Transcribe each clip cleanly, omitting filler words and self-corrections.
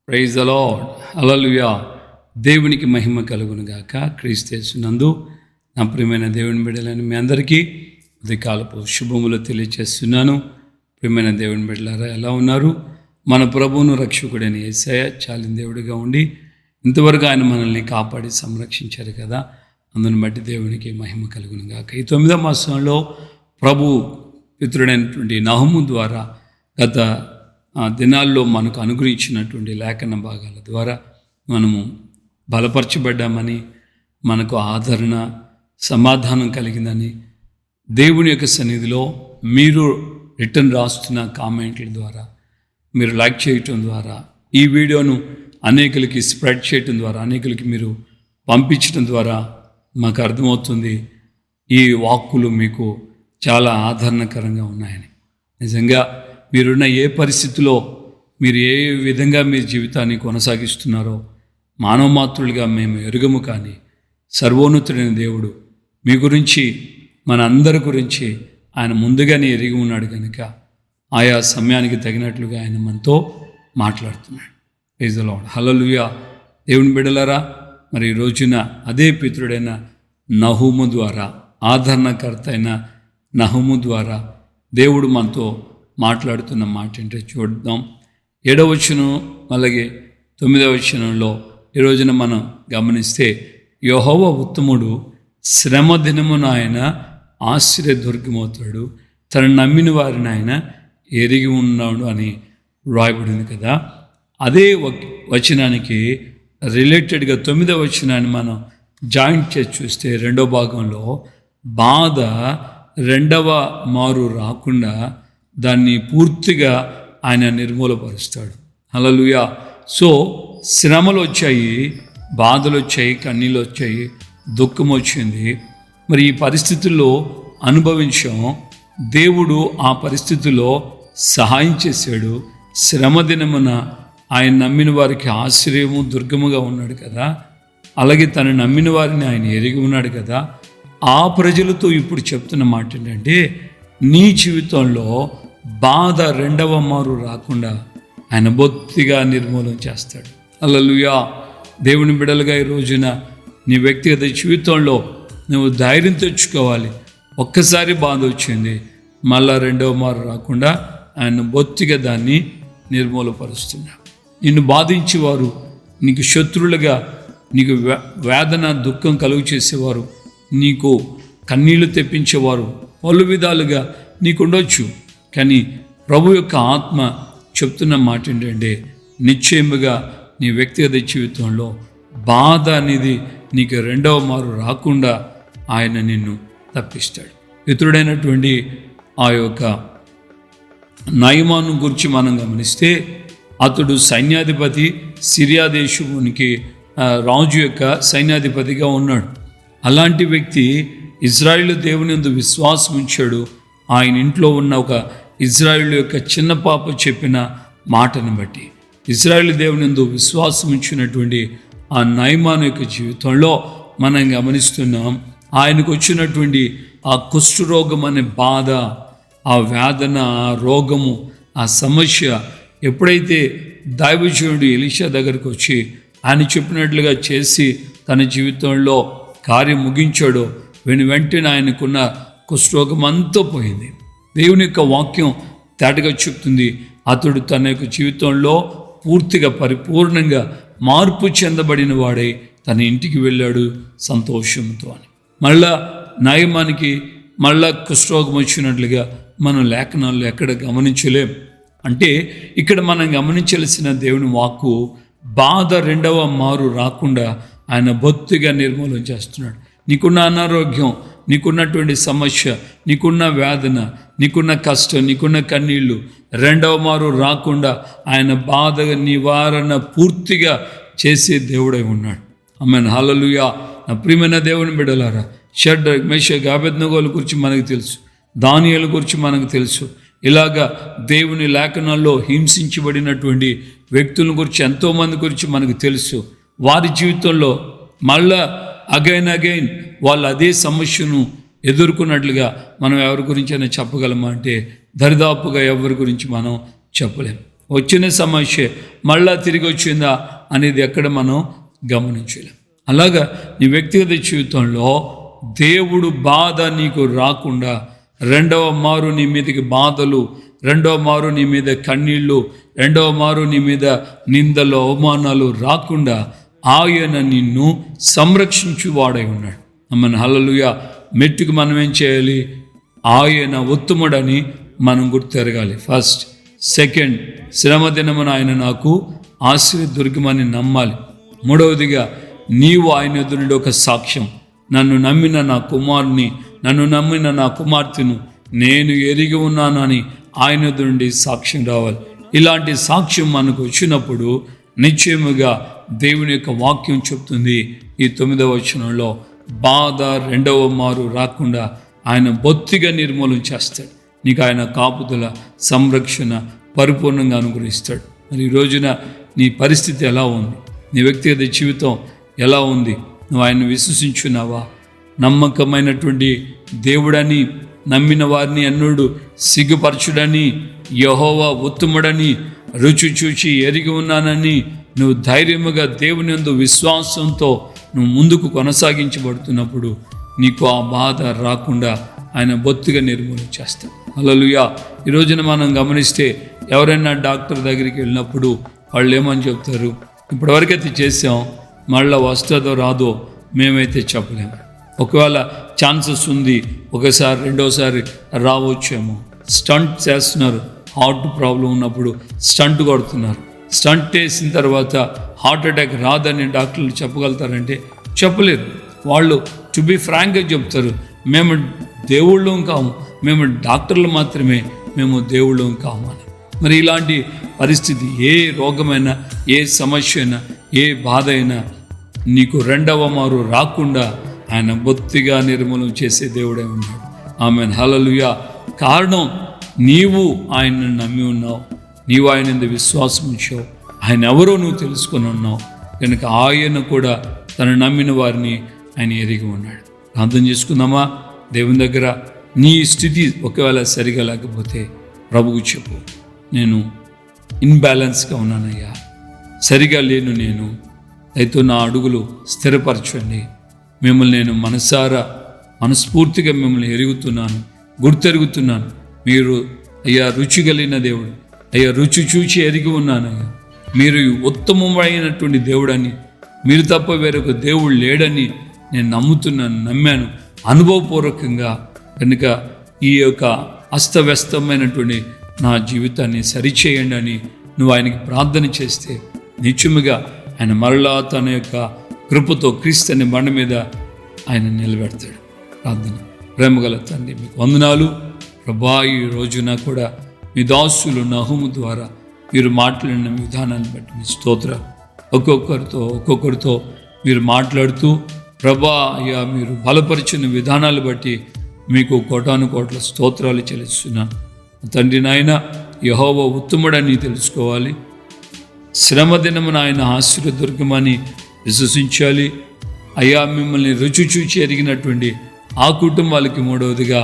Praise the lord. హల్లెలూయా. దేవునికి మహిమ కలుగును గాక. క్రీస్తు యేసునందు నా ప్రియమైన దేవుని బిడ్డలని మీ అందరికీ ఉదయకాలపు శుభములు తెలియజేస్తున్నాను. ప్రియమైన దేవుని బిడ్డలారా, ఎలా ఉన్నారు? మన ప్రభువును రక్షకుడైన యేసయ్య చాలిన దేవుడిగా ఉండి ఇంతవరకు ఆయన మనల్ని కాపాడి సంరక్షించారు కదా, అందుని బట్టి దేవునికి మహిమ కలుగును గాక. ఈ 9వ మాసంలో ప్రభు పితృడైనటువంటి నహుము ద్వారా గత దినాల్లో మనకు అనుగ్రహించినటువంటి లేఖన భాగాల ద్వారా మనము బలపరచబడ్డామని, మనకు ఆదరణ సమాధానం కలిగిందని, దేవుని యొక్క సన్నిధిలో మీరు రిటర్న్ రాస్తున్న కామెంట్ల ద్వారా, మీరు లైక్ చేయటం ద్వారా, ఈ వీడియోను అనేకులకి స్ప్రెడ్ చేయటం ద్వారా, అనేకులకి మీరు పంపించడం ద్వారా మాకు అర్థమవుతుంది ఈ వాక్కులు మీకు చాలా ఆదరణకరంగా ఉన్నాయని. నిజంగా మీరున్న ఏ పరిస్థితిలో, మీరు ఏ విధంగా మీ జీవితాన్ని కొనసాగిస్తున్నారో మానవ మాతృలుగా మేము ఎరుగము, కానీ సర్వోన్నతుడైన దేవుడు మీ గురించి, మన అందరి గురించి ఆయన ముందుగానే ఎరిగి ఉన్నాడు కనుక ఆయా సమయానికి తగినట్లుగా ఆయన మనతో మాట్లాడుతున్నాడు. Praise the Lord. హల్లెలూయా. దేవుని బిడ్డలారా, మరి ఈ రోజున అదే పితృడైన నహుము ద్వారా, ఆదరణకర్త అయిన నహుము ద్వారా దేవుడు మనతో మాట్లాడుతున్న మాట ఏంటో చూద్దాం. 7వ వచనం అలాగే 9వ వచనంలో ఈ రోజున మనం గమనిస్తే, యెహోవా ఉత్తముడు, శ్రమ దినమున ఆయన ఆశ్రయదుర్గమవుతాడు, తను నమ్మిన వారిని ఆయన ఎరిగి ఉన్నాడు అని వ్రాయబడింది కదా. అదే వచనానికి రిలేటెడ్గా 9వ వచనాన్ని మనం జాయింట్ చేసి చూస్తే 2వ భాగంలో బాధ రెండవ మారు రాకుండా దాన్ని పూర్తిగా ఆయన నిర్మూలపరుస్తాడు. హల్లెలూయా. సో శ్రమలు వచ్చాయి, బాధలు వచ్చాయి, కన్నీళ్ళు వచ్చాయి, దుఃఖం వచ్చింది. మరి ఈ పరిస్థితుల్లో అనుభవించాం. దేవుడు ఆ పరిస్థితుల్లో సహాయం చేశాడు. శ్రమ దినమున ఆయన నమ్మిన వారికి ఆశ్రయము దుర్గముగా ఉన్నాడు కదా, అలాగే తను నమ్మిన వారిని ఆయన ఎరిగి ఉన్నాడు కదా. ఆ ప్రజలతో ఇప్పుడు చెప్తున్న మాట ఏంటంటే, నీ జీవితంలో బాధ రెండవ మారు రాకుండా ఆయన బొత్తిగా నిర్మూలన చేస్తాడు. హల్లెలూయా. దేవుని బిడ్డలుగా ఈ రోజున నీ వ్యక్తిగత జీవితంలో నువ్వు ధైర్యం తెచ్చుకోవాలి. ఒక్కసారి బాధ వచ్చింది, మళ్ళా రెండవ మారు రాకుండా ఆయన బొత్తిగా దాన్ని నిర్మూలపరుస్తున్నాడు. నిన్ను బాధించేవారు, నీకు శత్రువులుగా, నీకు వేదన దుఃఖం కలుగు చేసేవారు, నీకు కన్నీళ్లు తెప్పించేవారు పలు విధాలుగా నీకు ఉండొచ్చు. కానీ ప్రభు యొక్క ఆత్మ చెప్తున్న మాట ఏంటంటే, నిశ్చయముగా నీ వ్యక్తిగత జీవితంలో బాధ అనేది నీకు రెండవ మారు రాకుండా ఆయన నిన్ను తప్పిస్తాడు. పితృడైనటువంటి ఆ యొక్క నయమాను గురించి మనం గమనిస్తే, అతడు సైన్యాధిపతి, సిరియా దేశానికి రాజు యొక్క సైన్యాధిపతిగా ఉన్నాడు. అలాంటి వ్యక్తి ఇజ్రాయేలు దేవుని యందు విశ్వాసం ఉంచాడు. ఆయన ఇంట్లో ఉన్న ఒక ఇజ్రాయేలు యొక్క చిన్న పాప చెప్పిన మాటను బట్టి ఇజ్రాయేలు దేవుని యందు విశ్వాసం ఉంచినటువంటి ఆ నయమాను యొక్క జీవితంలో మనం గమనిస్తున్నాం. ఆయనకు వచ్చినటువంటి ఆ కుష్ఠరోగం అనే బాధ, ఆ వేదన, ఆ రోగము, ఆ సమస్య ఎప్పుడైతే దైవజనుడు ఎలీషా దగ్గరికి వచ్చి ఆయన చెప్పినట్లుగా చేసి తన జీవితంలో కార్యం ముగించాడో, వెంటనే ఆయనకున్న కుష్ఠరోగం అంతా పోయింది. దేవుని యొక్క వాక్యం తేటగా చెప్తుంది, అతడు తన యొక్క జీవితంలో పూర్తిగా పరిపూర్ణంగా మార్పు చెందబడిన వాడై తన ఇంటికి వెళ్ళాడు సంతోషంతో అని. మళ్ళా నయమానికి మళ్ళా కుష్ఠరోగం వచ్చినట్లుగా మనం లేఖనాల్లో ఎక్కడ గమనించలేం. అంటే ఇక్కడ మనం గమనించాల్సిన దేవుని వాక్కు, బాధ రెండవ మారు రాకుండా ఆయన బొత్తిగా నిర్మూలన చేస్తున్నాడు. నీకున్న అనారోగ్యం, నీకున్నటువంటి సమస్య, నీకున్న వేదన, నీకున్న కష్టం, నీకున్న కన్నీళ్ళు రెండవ మారు రాకుండా ఆయన బాధ నివారణ పూర్తిగా చేసే దేవుడై ఉన్నాడు. ఆమేన్. హల్లెలూయా. నా ప్రియమైన దేవుని బిడ్డలారా, షడ్రక్, మేషక్, అబేద్నెగోల గురించి మనకు తెలుసు, దానియేలు గురించి మనకు తెలుసు. ఇలాగా దేవుని లేఖనాల్లో హింసించబడినటువంటి వ్యక్తుల గురించి, ఎంతోమంది గురించి మనకు తెలుసు. వారి జీవితంలో మళ్ళా అగైన్ వాళ్ళు అదే సమస్యను ఎదుర్కొన్నట్లుగా మనం ఎవరి గురించి అయినా చెప్పగలమా అంటే దరిదాపుగా ఎవరి గురించి మనం చెప్పలేం. వచ్చిన సమస్య మళ్ళా తిరిగి వచ్చిందా అనేది ఎక్కడ మనం గమనించలేం. అలాగా నీ వ్యక్తిగత జీవితంలో దేవుడు బాధ నీకు రాకుండా, రెండవ మారు నీ మీదకి బాధలు, రెండవ మారు నీ మీద కన్నీళ్ళు, రెండవ మారు నీ మీద నిందలు, అవమానాలు రాకుండా ఆయన నిన్ను సంరక్షించువాడై ఉన్నాడు. మన హల్లెలూయా. మెట్టుకు మనం ఏం చేయాలి? ఆయన ఉత్తముడని మనం గుర్తెరగాలి. ఫస్ట్. సెకండ్, శ్రమ దినమున ఆయన నాకు ఆశ్రయ దుర్గమని నమ్మాలి. మూడవదిగా, నీవు ఆయన ఎదురు నుండి ఒక సాక్ష్యం, నన్ను నమ్మిన నా కుమారుని, నన్ను నమ్మిన నా కుమార్తెను నేను ఎరిగి ఉన్నానని ఆయన ఎదురు నుండి సాక్ష్యం రావాలి. ఇలాంటి సాక్ష్యం మనకు వచ్చినప్పుడు నిశ్చయముగా దేవుని యొక్క వాక్యం చెప్తుంది ఈ 9వ వచనంలో, బాధ రెండవ మారు రాకుండా ఆయన బొత్తిగా నిర్మూలన చేస్తాడు. నీకు ఆయన కాపుదల, సంరక్షణ పరిపూర్ణంగా అనుగ్రహిస్తాడు. మరి ఈ రోజున నీ పరిస్థితి ఎలా ఉంది? నీ వ్యక్తిగత జీవితం ఎలా ఉంది? నువ్వు ఆయన విశ్వసించున్నావా? నమ్మకమైనటువంటి దేవుడని, నమ్మిన వారిని అన్నుడు సిగ్గుపరచుడని, యెహోవా ఉత్తముడని రుచి చూచి ఎరిగి ఉన్నానని నువ్వు ధైర్యముగా దేవుని యందు విశ్వాసంతో నువ్వు ముందుకు కొనసాగించబడుతున్నప్పుడు నీకు ఆ బాధ రాకుండా ఆయన బొత్తిగా నిర్మూలన చేస్తాడు. హల్లెలూయా. ఈ రోజున మనం గమనిస్తే ఎవరైనా డాక్టర్ దగ్గరికి వెళ్ళినప్పుడు వాళ్ళు ఏమని చెప్తారు? ఇప్పటివరకైతే చేసాం, మళ్ళీ వస్తుందో రాదో మేమైతే చెప్పలేము. ఒకవేళ ఛాన్సెస్ ఉంది, ఒకసారి రెండోసారి రావచ్చేమో. స్టంట్ చేస్తున్నారు, హార్ట్ ప్రాబ్లం ఉన్నప్పుడు స్టంట్ కొడుతున్నారు. స్టంట్ వేసిన తర్వాత హార్ట్ అటాక్ రాదని డాక్టర్లు చెప్పగలుగుతారంటే చెప్పలేరు. వాళ్ళు టు బి ఫ్రాంక్గా చెప్తారు, మేము దేవుళ్ళం కాము, మేము డాక్టర్లు మాత్రమే, మేము దేవుళ్ళం కాము అని. మరి ఇలాంటి పరిస్థితి, ఏ రోగమైనా, ఏ సమస్య అయినా, ఏ బాధ అయినా నీకు రెండవ మారు రాకుండా ఆయన బొత్తిగా నిర్మూలన చేసే దేవుడే ఉన్నాడు. ఆమేన్. హల్లెలూయా. కారణం, నీవు ఆయనను నమ్మి ఉన్నావు, నీవు ఆయన మీద విశ్వాసం ఉంచావు, ఆయన ఎవరో నువ్వు తెలుసుకొని ఉన్నావు కనుక ఆయన కూడా తను నమ్మిన వారిని ఆయన ఎరిగి ఉన్నాడు. ప్రార్థన చేసుకుందామా? దేవుని దగ్గర నీ స్థితి ఒకవేళ సరిగా లేకపోతే ప్రభువు చెప్పు, నేను ఇన్బ్యాలెన్స్గా ఉన్నానయ్యా, సరిగా లేను నేను, అయితే నా అడుగులు స్థిరపరచండి. మిమ్మల్ని నేను మనస్ఫూర్తిగా మిమ్మల్ని ఎరుగుతున్నాను, గుర్తెరుగుతున్నాను. మీరు అయ్యా రుచి కలిగిన దేవుడు, అయ్యా రుచి చూచి ఎరిగి ఉన్నానయ్యా, మీరు ఉత్తమమైనటువంటి దేవుడని, మీరు తప్ప వేరొక దేవుడు లేడని నేను నమ్మాను అనుభవపూర్వకంగా. కనుక ఈ యొక్క అస్తవ్యస్తమైనటువంటి నా జీవితాన్ని సరిచేయండి అని నువ్వు ఆయనకి ప్రార్థన చేస్తే నిత్యముగా ఆయన మరలా తన యొక్క కృపతో క్రీస్తు అనే బండ మీద ఆయన నిలబెడతాడు. ప్రార్థన. ప్రేమగల తండ్రి, మీకు వందనాలు ప్రభా. ఈ రోజున కూడా మీ దాసులు నహుము ద్వారా మీరు మాట్లాడిన విధానాన్ని బట్టి మీ స్తోత్రాలు. ఒక్కొక్కరితో మీరు మాట్లాడుతూ ప్రభా అయ్యా మీరు బలపరిచిన విధానాలు బట్టి మీకు కోటాను కోట్ల స్తోత్రాలు చెల్లిస్తున్నాను తండ్రి. నాయన యెహోవా ఉత్తముడని తెలుసుకోవాలి, శ్రమ దినమున ఆయన ఆశీర్వదుర్గమని విశ్వసించాలి. అయ్యా మిమ్మల్ని రుచి చూచి ఎరిగినటువంటి ఆ కుటుంబాలకి మూడవదిగా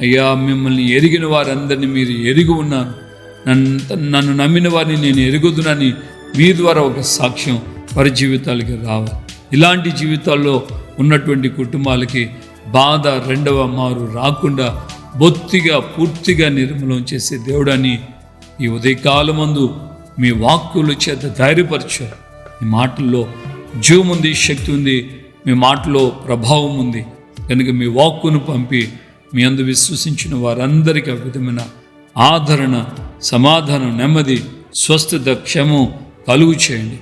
అయ్యా మిమ్మల్ని ఎరిగిన వారందరినీ మీరు ఎరిగి ఉన్నాను, నన్ను నమ్మిన వారిని నేను ఎరుగుదునని మీ ద్వారా ఒక సాక్ష్యం వారి జీవితాలకి రావాలి. ఇలాంటి జీవితాల్లో ఉన్నటువంటి కుటుంబాలకి బాధ రెండవ మారు రాకుండా బొత్తిగా పూర్తిగా నిర్మూలన చేసే దేవుడని ఈ ఉదయకాలమందు మీ వాక్కుల చేత ధైర్యపరిచారు. మీ మాటల్లో జీవం ఉంది, శక్తి ఉంది, మీ మాటలో ప్రభావం ఉంది కనుక మీ వాక్కును పంపి మీ అందు విశ్వసించిన వారందరికీ ఆ విధమైన ఆదరణ, సమాధానం, నెమ్మది, స్వస్థత, క్షేమం కలుగు చేయండి.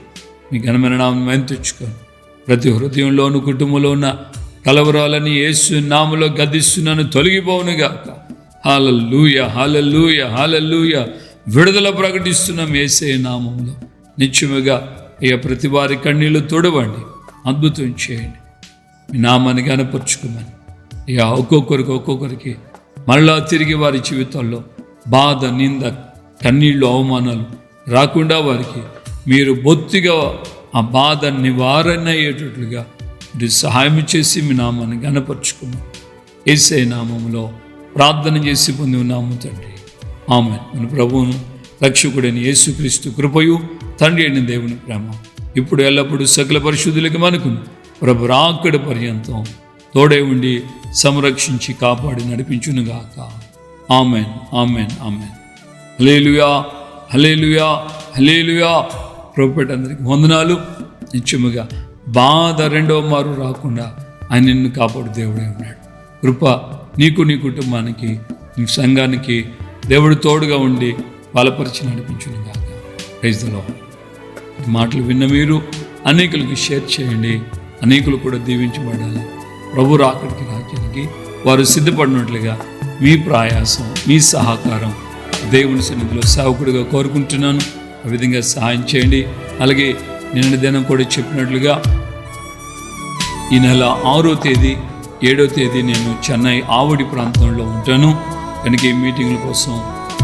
మీ ఘనమైన నామమును తెచ్చుకోండి. ప్రతి హృదయంలోను కుటుంబంలో ఉన్న కలవరాలని యేసు నామములో గద్దిస్తున్నాను, తొలగిపోవునుగాక. హల్లెలూయా, హల్లెలూయా, హల్లెలూయా. విడుదల ప్రకటిస్తున్నాం యేసయ్య నామములో. నిత్యముగా అయ్యా ప్రతి వారి కన్నీళ్లు తొడవండి, అద్భుతం చేయండి. మీ నామాన్ని గణపరుచుకోమని అయ్యా ఒక్కొక్కరికి మరలా తిరిగి వారి జీవితాల్లో బాధ, నింద, కన్నీళ్ళు, అవమానాలు రాకుండా వారికి మీరు బొత్తిగా ఆ బాధ నివారణ అయ్యేటట్లుగా మీరు సహాయం చేసి మీ నామాన్ని గణపరుచుకున్నాం. యేసయ్య నామములో ప్రార్థన చేసి పొంది ఉన్నాము తండ్రి. ఆమేన్. మన ప్రభువును రక్షకుడైన యేసుక్రీస్తు కృపయు తండ్రి అయిన దేవుని ప్రేమ ఇప్పుడు ఎల్లప్పుడూ సకల పరిశుద్ధులకి మనకును ప్రభు రాకడ పర్యంతం తోడే ఉండి సంరక్షించి కాపాడి నడిపించునుగాక. Amen, amen, amen. Hallelujah, hallelujah, hallelujah. ప్రభుపేట అందరికి వందనాలు. నిత్యముగా బాధ రెండవ మారు రాకుండా ఆయన నిన్ను కాపాడు దేవుడే ఉన్నాడు. కృప నీకు, నీ కుటుంబానికి, నీ సంఘానికి దేవుడు తోడుగా ఉండి బలపరిచి నడిపించునుగాక. Praise the Lord. ఈ మాటలు విన్న మీరు అనేకులకి షేర్ చేయండి. అనేకులు కూడా దీవించబడాలి. ప్రభు రాకడికి రాజ్యానికి వారు సిద్ధపడినట్లుగా మీ ప్రయాసం, మీ సహకారం దేవుని సన్నిధిలో సేవకుడిగా కోరుకుంటున్నాను. ఆ విధంగా సహాయం చేయండి. అలాగే నిన్న దినం కూడా చెప్పినట్లుగా ఈ నెల 6వ తేదీ 7వ తేదీ నేను చెన్నై ఆవడి ప్రాంతంలో ఉంటాను. కనుక ఈ మీటింగుల కోసం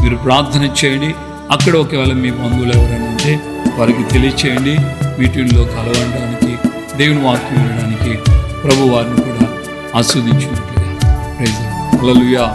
మీరు ప్రార్థన చేయండి. అక్కడ ఒకవేళ మీ బంధువులు ఎవరైనా ఉంటే వారికి తెలియచేయండి. మీటింగ్లో కలవడానికి, దేవుని వాక్యం వినడానికి ప్రభు వారిని కూడా ఆస్వాదించినట్లుగా. Praise the Lord. హల్లెలూయా.